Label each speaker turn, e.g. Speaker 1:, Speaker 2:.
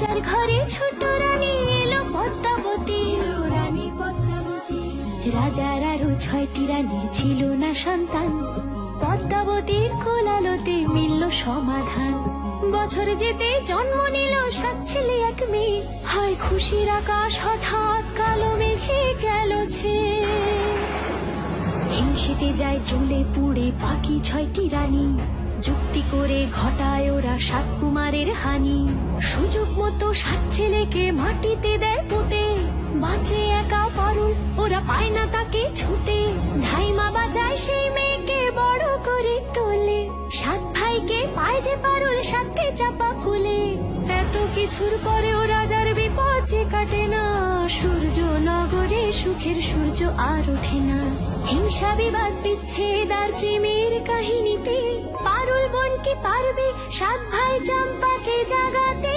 Speaker 1: রাজার ঘরে ছোট রানী এলো পদ্মাবতী, রাজার আরো 6টি রানীর ছিল না সন্তান, পদ্মাবতীর কোলালোতে মিলল সমাধান। বছর যেতে জন্ম নিল 7 ছেলে 1 মেয়ে, হয় খুশির আকাশ হঠাৎ কালো মেঘে গেল ছেয়ে। হিংসেতে যায় জ্বলে পুড়ে বাকি 6টি রানী, যুক্তি করে ঘটায় ওরা 7 কুমারের হানি। সুযোগ মতো 7 ছেলেকে মাটিতে দেয় পুঁতে, বাঁচে একা পারুল, ওরা পায় না তাকে ছুতে। ধাইমা বাজায় সেই মেয়েকে বড় করে তোলে, 7 ভাইকে পায় যে পারুল 7টে চাপা ফুলে। এত কিছুর পরেও রাজার বিপদ যে কাটে না, সূর্য নগরে সুখের সূর্য আর ওঠে না। হিংসা বিবাদ বিচ্ছেদ আর প্রেমের কাহিনীতে পারুল বোন কি পারবে 7 ভাই চম্পাকে জাগাতে?